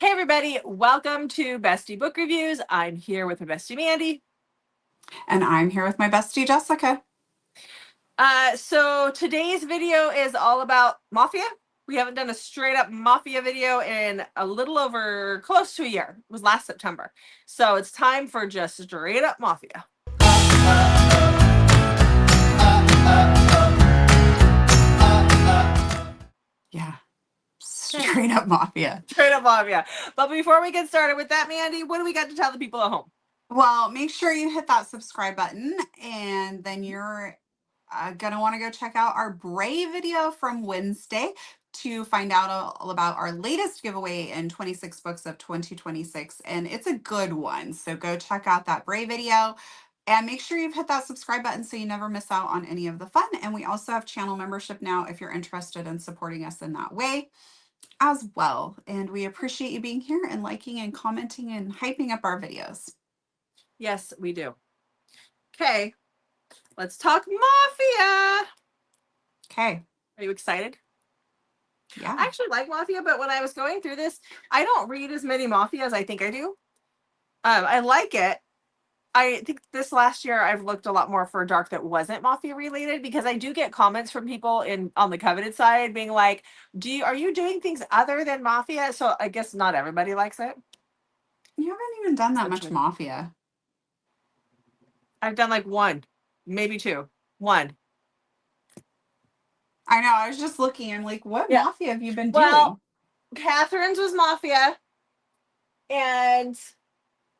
Hey everybody, welcome to Bestie Book Reviews. I'm here with my bestie Mandy. And I'm here with my bestie Jessica. So today's video is all about Mafia. We haven't done a straight up Mafia video in a little over close to a year. It was last September. So it's time for just straight up Mafia. Yeah, straight up Mafia. Straight up Mafia. But before we get started with that, Mandy, what do we got to tell the people at home? Well, make sure you hit that subscribe button, and then you're going to want to go check out our Brave video from Wednesday to find out all about our latest giveaway in 26 books of 2026. And it's a good one. So go check out that Brave video. And make sure you've hit that subscribe button so you never miss out on any of the fun. And we also have channel membership now if you're interested in supporting us in that way as well. And we appreciate you being here and liking and commenting and hyping up our videos. Yes, we do. Okay, let's talk Mafia. Okay. Are you excited? Yeah. I actually like Mafia, but when I was going through this, I don't read as many Mafia as I think I do. I like it. I think this last year I've looked a lot more for dark that wasn't Mafia related, because I do get comments from people on the Coveted side being like, are you doing things other than Mafia? So I guess not everybody likes it. You haven't even done that much Mafia. I've done like one, maybe two. One. I know. I was just looking. I'm like, what Mafia have you been doing? Well, Catherine's was Mafia, and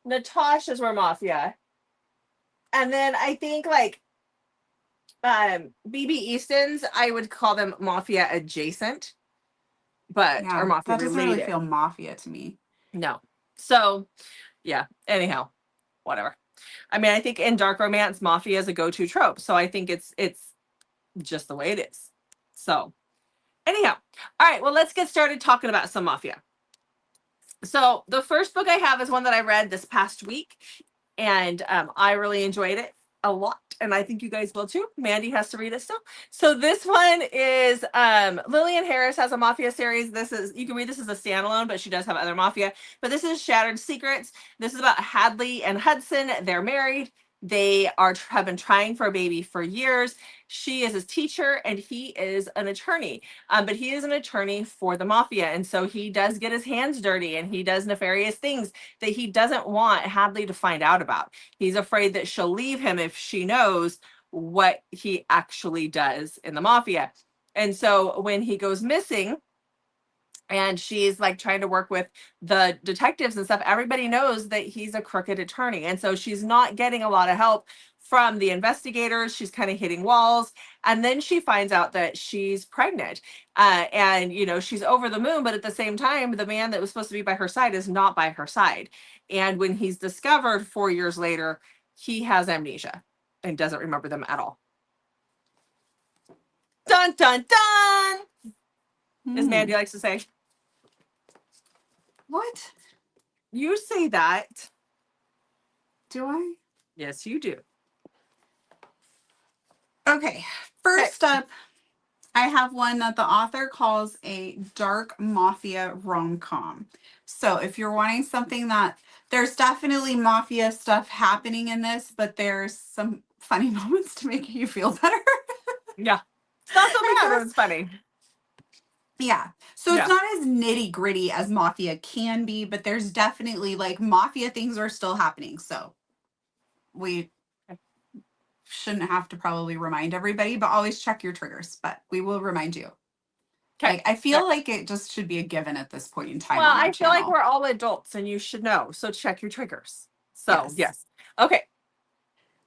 Natasha's were Mafia. And then I think like BB Easton's, I would call them Mafia adjacent, but Yeah, or Mafia that doesn't related. really feel Mafia to me. No. So yeah, anyhow, whatever. I mean, I think in dark romance, Mafia is a go-to trope. So I think it's just the way it is. So anyhow, all right, well, let's get started talking about some Mafia. So the first book I have is one that I read this past week, and I really enjoyed it a lot, and I think you guys will too. Mandy has to read it still. So this one is Lillian Harris has a Mafia series. You can read this as a standalone, but she does have other Mafia. But this is Shattered Secrets. This is about Hadley and Hudson. They're married. They have been trying for a baby for years. She is his teacher and he is an attorney. But he is an attorney for the Mafia. And so he does get his hands dirty and he does nefarious things that he doesn't want Hadley to find out about. He's afraid that she'll leave him if she knows what he actually does in the Mafia. And so when he goes missing, and she's like trying to work with the detectives and stuff, everybody knows that he's a crooked attorney. And so she's not getting a lot of help from the investigators. She's kind of hitting walls. And then she finds out that she's pregnant. And, you know, she's over the moon. But at the same time, the man that was supposed to be by her side is not by her side. And when he's discovered 4 years later, he has amnesia and doesn't remember them at all. Dun, dun, dun! As Mandy likes to say. What? You say that. Do I? Yes, you do. Okay. First up, I have one that the author calls a dark Mafia rom-com. So if you're wanting something that there's definitely Mafia stuff happening in this, but there's some funny moments to make you feel better. Yeah. It's not so bad, but it's funny. Yeah. So it's not as nitty gritty as Mafia can be, but there's definitely like Mafia things are still happening. So we shouldn't have to probably remind everybody, but always check your triggers. But we will remind you. Okay. Like, I feel like it just should be a given at this point in time. Well, I feel like we're all adults and you should know. So check your triggers. So yes. Okay.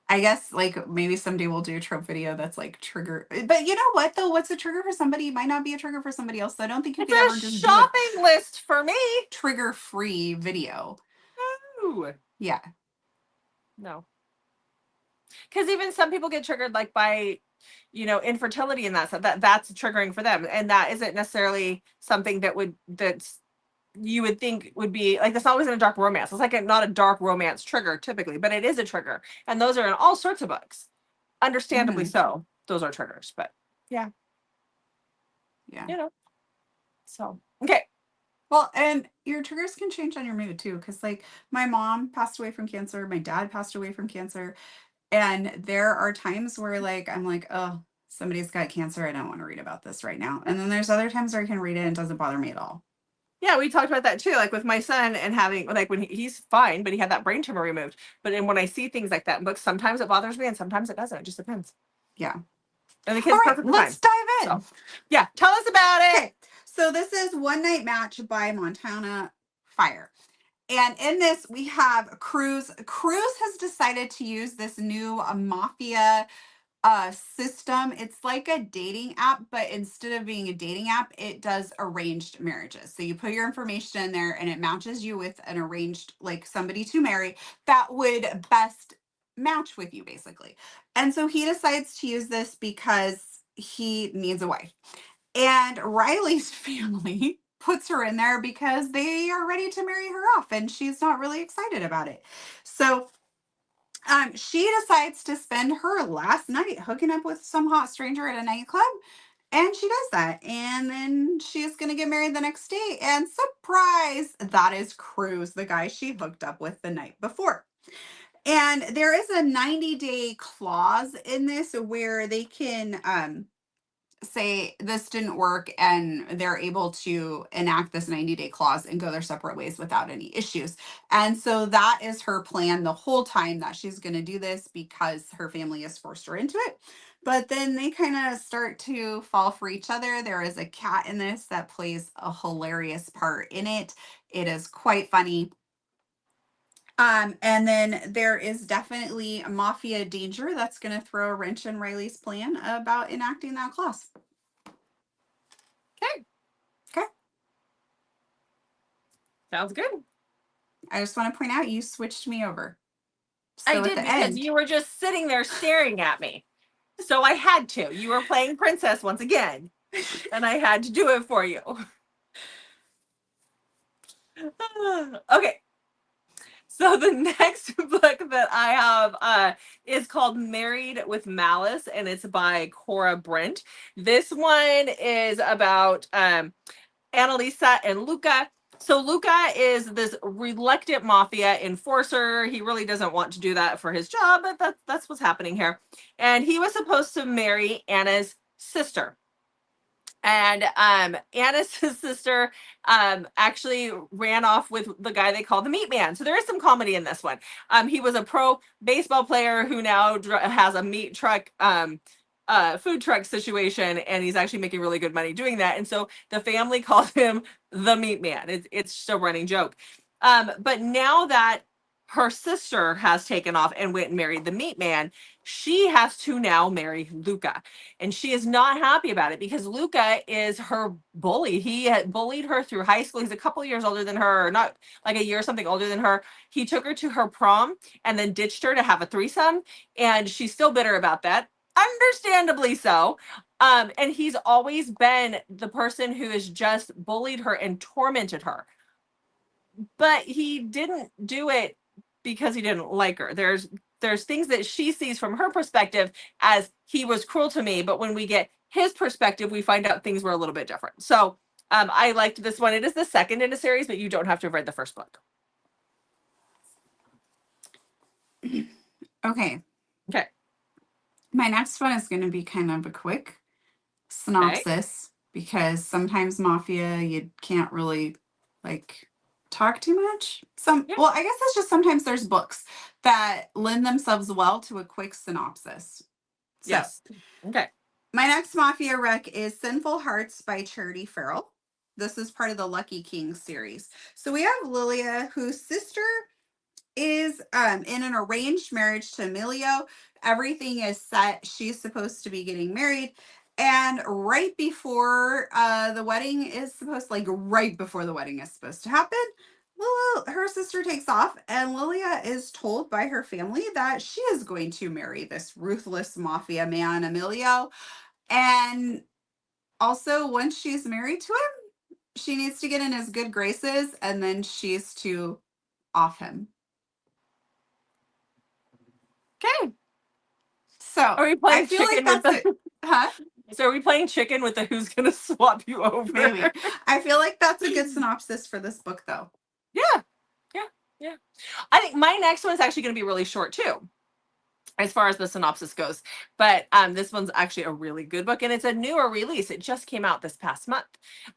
I guess like maybe someday we'll do a trope video that's like trigger. But you know what though? What's a trigger for somebody might not be a trigger for somebody else. So I don't think you could ever just shopping list for me. Trigger free video. No. Yeah. No. Because even some people get triggered like by, you know, infertility and that stuff. That's triggering for them. And that isn't necessarily something that's you would think would be like, that's always in a dark romance. It's like not a dark romance trigger typically, but it is a trigger. And those are in all sorts of books. Understandably so. Those are triggers, but yeah. Yeah. You know. So, okay. Well, and your triggers can change on your mood too. Cause like my mom passed away from cancer, my dad passed away from cancer. And there are times where like I'm like, oh, somebody's got cancer. I don't want to read about this right now. And then there's other times where I can read it and it doesn't bother me at all. Yeah, we talked about that too, like with my son and having like when he's fine, but he had that brain tumor removed. But then when I see things like that in books, sometimes it bothers me and sometimes it doesn't. It just depends. Yeah. And the All kid's right, perfectly fine. let's dive in. So, yeah, tell us about it. Okay. So this is One Night Match by Montana Fire. And in this, we have Cruz. Cruz has decided to use this new Mafia system. It's like a dating app, but instead of being a dating app, it does arranged marriages. So you put your information in there and it matches you with an arranged, like somebody to marry that would best match with you, basically. And so he decides to use this because he needs a wife. And Riley's family puts her in there because they are ready to marry her off and she's not really excited about it. So she decides to spend her last night hooking up with some hot stranger at a nightclub. And she does that. And then she's going to get married the next day. And surprise, that is Cruz, the guy she hooked up with the night before. And there is a 90-day clause in this where they can say this didn't work and they're able to enact this 90-day clause and go their separate ways without any issues. And so that is her plan the whole time, that she's going to do this because her family has forced her into it. But then they kind of start to fall for each other. There is a cat in this that plays a hilarious part in it. It is quite funny. And then there is definitely a mafia danger that's going to throw a wrench in Riley's plan about enacting that clause. Okay. Okay. Sounds good. I just want to point out you switched me over. So I at did the because end, you were just sitting there staring at me. So I had to. You were playing princess once again. And I had to do it for you. Okay. So the next book that I have is called Married with Malice, and it's by Cora Brent. This one is about Annalisa and Luca. So Luca is this reluctant mafia enforcer. He really doesn't want to do that for his job, but that's what's happening here. And he was supposed to marry Anna's sister. And Anna's sister actually ran off with the guy they call the Meat Man. So there is some comedy in this one. He was a pro baseball player who now has a meat truck food truck situation, and he's actually making really good money doing that. And so the family calls him the Meat Man. It's just a running joke. But now that her sister has taken off and went and married the Meat Man, she has to now marry Luca. And she is not happy about it because Luca is her bully. He had bullied her through high school. He's a couple of years older than her, or not like a year or something older than her. He took her to her prom and then ditched her to have a threesome. And she's still bitter about that. Understandably so. And he's always been the person who has just bullied her and tormented her. But he didn't do it because he didn't like her. There's things that she sees from her perspective as he was cruel to me, but when we get his perspective, we find out things were a little bit different. So I liked this one. It is the second in a series, but you don't have to have read the first book. okay. Okay. My next one is going to be kind of a quick synopsis because sometimes mafia, you can't really like talk too much. Well, I guess it's just sometimes there's books that lend themselves well to a quick synopsis. So, yes. Okay. my next mafia rec is Sinful Hearts by Charity Farrell. This is part of the Lucky King series. So we have Lilia, whose sister is in an arranged marriage to Emilio. Everything is set. She's supposed to be getting married. And right before the wedding is supposed, like right before the wedding is supposed to happen, her sister takes off, and Lilia is told by her family that she is going to marry this ruthless mafia man, Emilio. And also, once she's married to him, she needs to get in his good graces, and then she's to off him. Okay. So Are we playing I feel chicken like with that's the it. Huh? So are we playing chicken with the who's gonna swap you over? Maybe. I feel like that's a good synopsis for this book, though. Yeah. Yeah. Yeah. I think my next one is actually going to be really short too, as far as the synopsis goes. But this one's actually a really good book, and it's a newer release. It just came out this past month.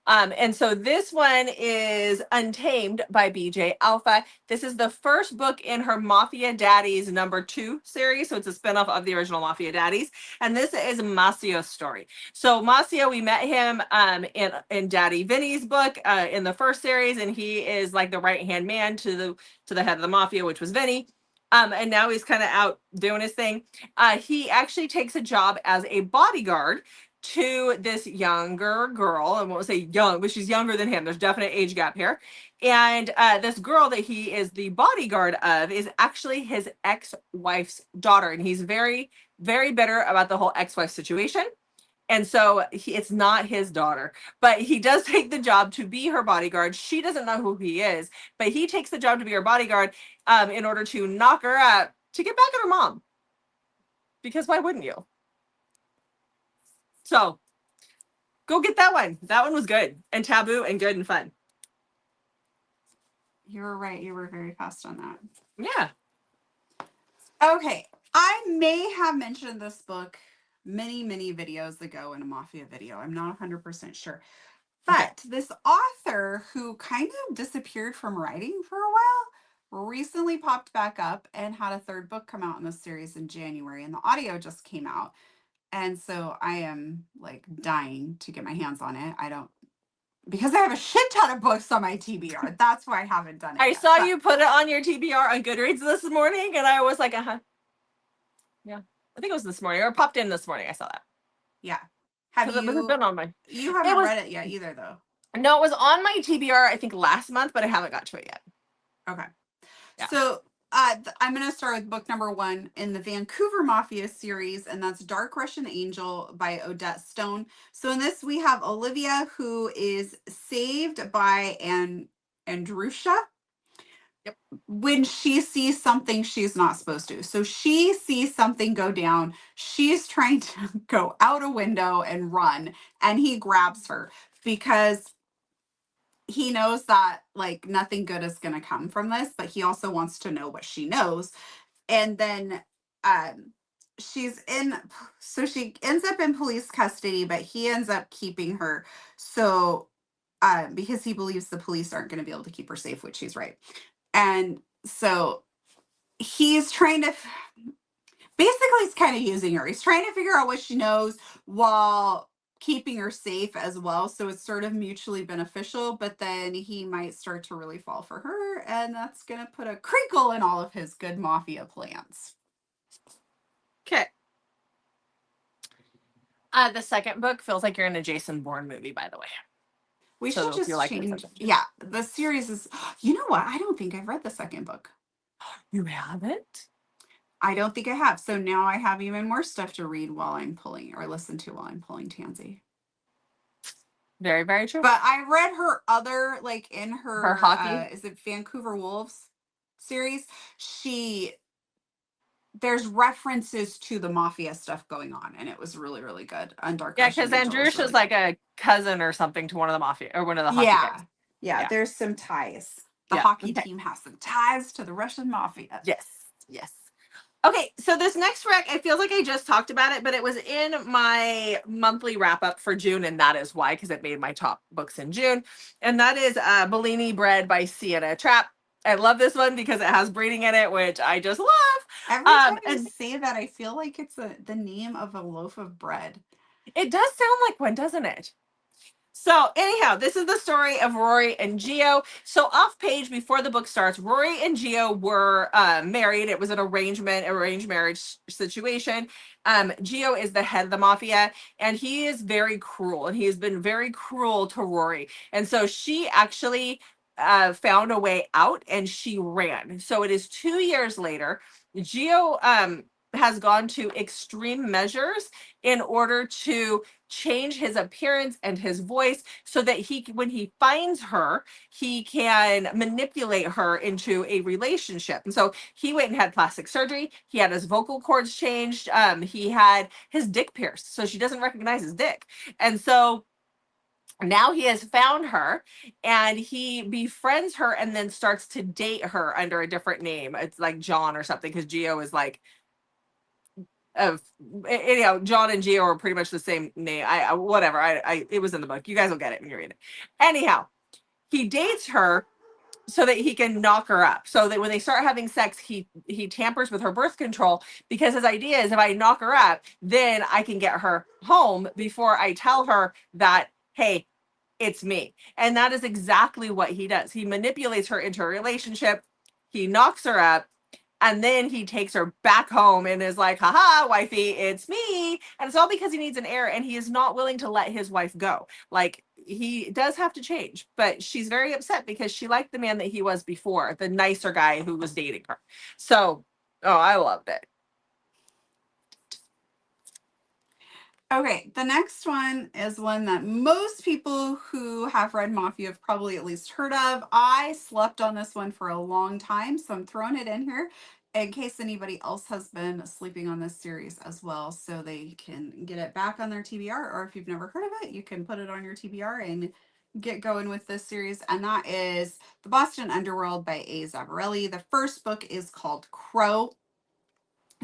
And so this one is Untamed by BJ Alpha. This is the first book in her Mafia Daddies #2 series. So it's a spinoff of the original Mafia Daddies. And this is Macio's story. So Macio, we met him in Daddy Vinny's book in the first series, and he is like the right-hand man to the head of the mafia, which was Vinny. And now he's kind of out doing his thing. He actually takes a job as a bodyguard to this younger girl. I won't say young, but she's younger than him. There's definite age gap here. And this girl that he is the bodyguard of is actually his ex-wife's daughter. And he's very, very bitter about the whole ex-wife situation. And so it's not his daughter, but he does take the job to be her bodyguard. She doesn't know who he is, but he takes the job to be her bodyguard in order to knock her up to get back at her mom. Because why wouldn't you? So go get that one. That one was good and taboo and good and fun. You were right. You were very fast on that. Yeah. Okay. I may have mentioned this book many, many videos ago in a Mafia video. I'm not 100% sure. But this author who kind of disappeared from writing for a while recently popped back up and had a third book come out in the series in January, and the audio just came out. And so I am like dying to get my hands on it. Because I have a shit ton of books on my TBR. That's why I haven't done it. I saw you put it on your TBR on Goodreads this morning, and I was like, yeah. I think it was this morning, or popped in this morning. I saw that. Yeah. Have you? It was been on my. You haven't read it yet either, though. No, it was on my TBR. I think last month, but I haven't got to it yet. Okay. Yeah. So I'm going to start with book number 1 in the Vancouver Mafia series, and that's Dark Russian Angel by Odette Stone. So in this, we have Olivia, who is saved by Andrusha. Yep. When she sees something she's not supposed to. So she sees something go down. She's trying to go out a window and run, and he grabs her because he knows that like nothing good is going to come from this, but he also wants to know what she knows. And then she ends up in police custody, but he ends up keeping her. So because he believes the police aren't going to be able to keep her safe, which he's right. And so he's trying to, basically he's kind of using her. He's trying to figure out what she knows while keeping her safe as well. So it's sort of mutually beneficial, but then he might start to really fall for her. And that's going to put a crinkle in all of his good mafia plans. Okay. The second book feels like you're in a Jason Bourne movie, by the way. We should just change. Yeah, the series is. You know what? I don't think I've read the second book. You haven't? I don't think I have. So now I have even more stuff to read while I'm pulling or listen to while I'm pulling Tansy. Very, very true. But I read her other, like in her hockey. Is it Vancouver Wolves series? There's references to the mafia stuff going on, and it was really, really good. Yeah, because Andrusha's really like a cousin or something to one of the mafia or one of the hockey guys. Yeah, there's some ties. The hockey team has some ties to the Russian mafia. Yes. Okay, so this next rec, I feel like I just talked about it, but it was in my monthly wrap up for June, and that is why, because it made my top books in June. And that is Bellini Bread by Sienna Trapp. I love this one because it has breeding in it, which I just love. Every time you say that, I feel like it's the name of a loaf of bread. It does sound like one, doesn't it? So anyhow, this is the story of Rory and Gio. So off page before the book starts, Rory and Gio were married. It was an arranged marriage situation. Gio is the head of the mafia, and he is very cruel, and he has been very cruel to Rory. And so she actually found a way out, and she ran. So it is 2 years later. Gio has gone to extreme measures in order to change his appearance and his voice so that when he finds her, he can manipulate her into a relationship. And so he went and had plastic surgery. He had his vocal cords changed. He had his dick pierced so she doesn't recognize his dick. And so now he has found her and he befriends her and then starts to date her under a different name. It's like John or something, because Geo is like, John and Geo are pretty much the same name. Whatever. It was in the book. You guys will get it when you read it. Anyhow, he dates her so that he can knock her up. So that when they start having sex, he tampers with her birth control, because his idea is, if I knock her up, then I can get her home before I tell her that, hey, it's me. And that is exactly what he does. He manipulates her into a relationship. He knocks her up. And then he takes her back home and is like, haha, wifey, it's me. And it's all because he needs an heir, and he is not willing to let his wife go. Like, he does have to change, but she's very upset because she liked the man that he was before, the nicer guy who was dating her. So, I loved it. Okay, the next one is one that most people who have read Mafia have probably at least heard of. I slept on this one for a long time, so I'm throwing it in here in case anybody else has been sleeping on this series as well, so they can get it back on their TBR, or if you've never heard of it, you can put it on your TBR and get going with this series, and that is The Boston Underworld by A. Zabarelli. The first book is called Crow.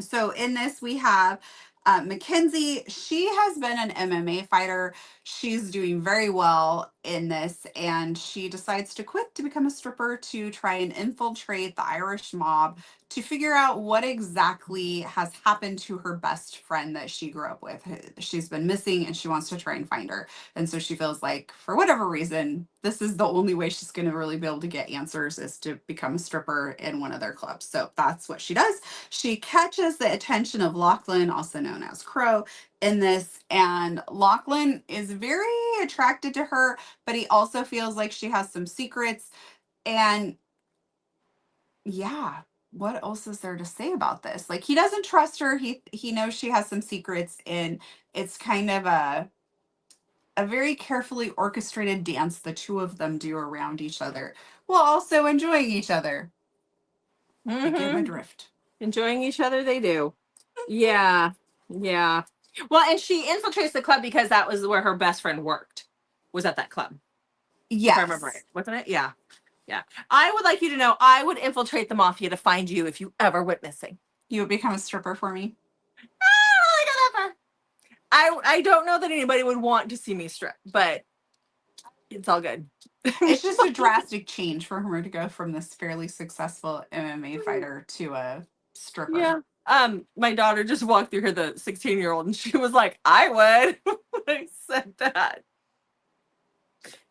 So in this, we have Mackenzie. She has been an MMA fighter. She's doing very well in this, and she decides to quit to become a stripper to try and infiltrate the Irish mob to figure out what exactly has happened to her best friend that she grew up with. She's been missing, and she wants to try and find her. And so she feels like, for whatever reason, this is the only way she's going to really be able to get answers, is to become a stripper in one of their clubs. So that's what she does. She catches the attention of Lachlan, also known as Crow, in this, and Lachlan is very attracted to her, but he also feels like she has some secrets. And yeah, what else is there to say about this? Like, he doesn't trust her. He knows she has some secrets, and it's kind of a very carefully orchestrated dance the two of them do around each other, while also enjoying each other. You get my drift. Enjoying each other, they do. Yeah. Well, and she infiltrates the club because that was where her best friend worked, was at that club. Yes. If I remember right. Wasn't it? Yeah. I would like you to know, I would infiltrate the Mafia to find you if you ever went missing. You would become a stripper for me? I don't know that anybody would want to see me strip, but it's all good. It's just a drastic change for her to go from this fairly successful MMA fighter to a stripper. Yeah. My daughter just walked through here, the 16-year-old, and she was like, I would when I said that.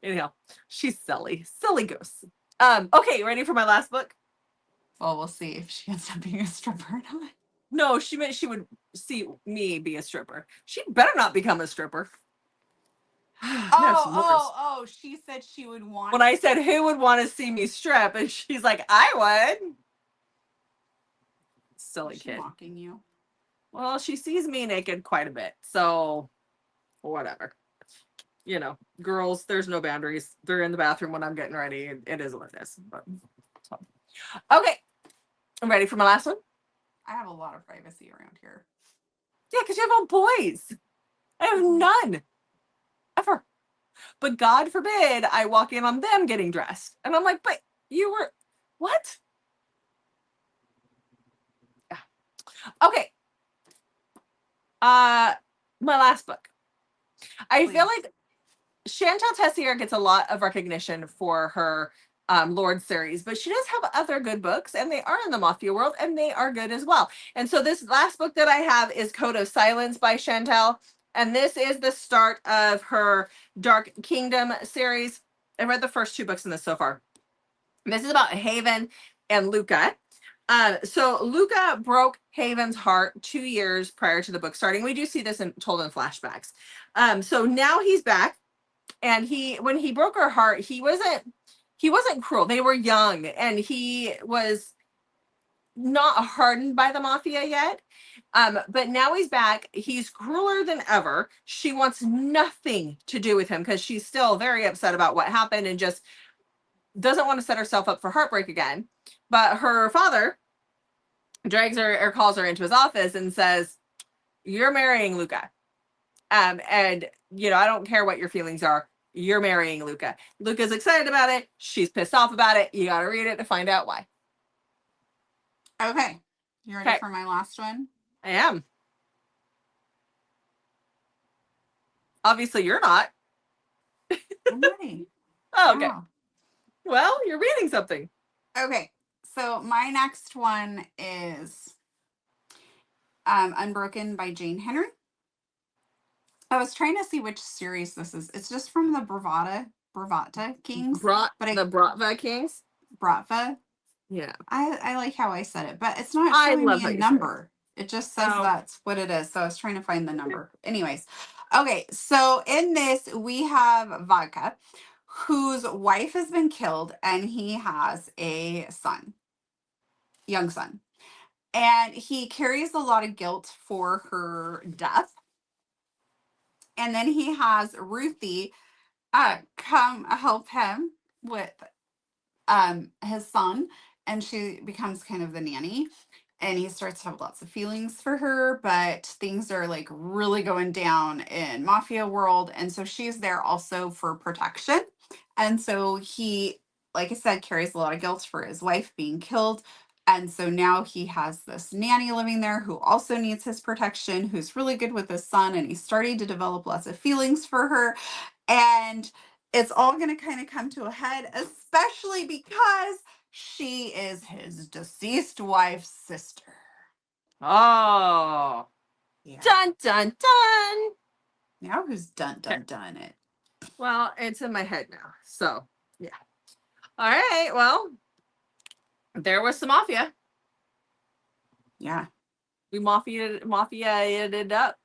Anyhow, she's silly goose. Okay, ready for my last book? Well, we'll see if she ends up being a stripper or not. No, she meant she would see me be a stripper. She better not become a stripper. She said she would want. When I said who would want to see me strip, and she's like, I would. Silly kid. Mocking you. Well, she sees me naked quite a bit, so whatever. You know, girls, there's no boundaries. They're in the bathroom when I'm getting ready. It is what it is. But, so. Okay, I'm ready for my last one. I have a lot of privacy around here. Yeah, because you have all boys. I have none. Ever. But God forbid I walk in on them getting dressed. And I'm like, but you were, what? Yeah. Okay. My last book. I feel like Chantal Tessier gets a lot of recognition for her Lord series, but she does have other good books, and they are in the Mafia world, and they are good as well. And so this last book that I have is Code of Silence by Chantal, and this is the start of her Dark Kingdom series. I read the first 2 books in this so far. This is about Haven and Luca. So Luca broke Haven's heart 2 years prior to the book starting. We do see this told in flashbacks. So now he's back, and when he broke her heart, he wasn't cruel. They were young, and he was not hardened by the mafia yet. But now he's back. He's crueler than ever. She wants nothing to do with him because she's still very upset about what happened and just doesn't want to set herself up for heartbreak again. But her father drags her or calls her into his office and says, "You're marrying Luca. And I don't care what your feelings are. You're marrying Luca." Luca's excited about it. She's pissed off about it. You got to read it to find out why. Okay. You ready Okay. for my last one? I am. Obviously, you're not. I'm ready. Oh, okay. Wow. Well, you're reading something. Okay. So my next one is Unbroken by Jane Henry. I was trying to see which series this is. It's just from the Bravata Kings. The Bratva Kings. Bratva. Yeah. I like how I said it, but it's not I showing love me how a you said it. number. It just says Oh. that's what it is. So I was trying to find the number. Anyways, okay. So in this, we have Vodka, whose wife has been killed, and he has a son, young son. And he carries a lot of guilt for her death. And then he has Ruthie come help him with his son, and she becomes kind of the nanny, and he starts to have lots of feelings for her, but things are like really going down in mafia world, and so she's there also for protection. And so he, like I said, carries a lot of guilt for his wife being killed. And so now he has this nanny living there who also needs his protection, who's really good with his son, and he's starting to develop lots of feelings for her. And it's all going to kind of come to a head, especially because she is his deceased wife's sister. Oh. Yeah. Dun, dun, dun. Now who's dun Okay. dun dun it? Well, it's in my head now. So, yeah. All right. Well, there was some mafia. Yeah. We mafia-ed it up.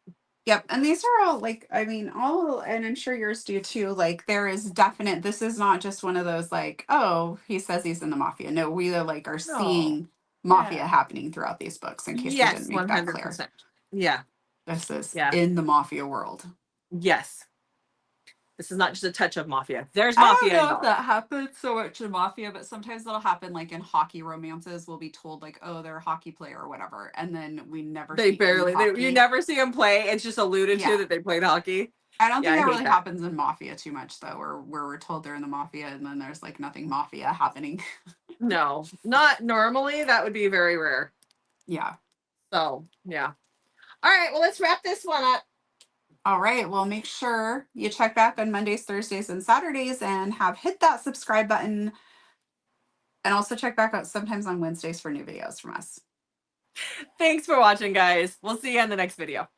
Yep. And these are all like, I mean, all, and I'm sure yours do too. Like, there is definite, this is not just one of those like, oh, he says he's in the mafia. No, we are seeing mafia happening throughout these books, in case we Yes, didn't make that clear. 100%. Yeah. This is Yeah. in the mafia world. Yes. This is not just a touch of mafia. There's I mafia don't know involved. if that happens so much in mafia, but sometimes it'll happen like in hockey romances. We'll be told like, oh, they're a hockey player or whatever, and then we never They see barely, any hockey. you never see them play. It's just alluded to that they played hockey. I don't think that I hate really happens in mafia too much though, where we're told they're in the mafia and then there's like nothing mafia happening. No, not normally. That would be very rare. Yeah. So, yeah. All right. Well, let's wrap this one up. All right. Well, make sure you check back on Mondays, Thursdays, and Saturdays and have hit that subscribe button. And also check back out sometimes on Wednesdays for new videos from us. Thanks for watching, guys. We'll see you in the next video.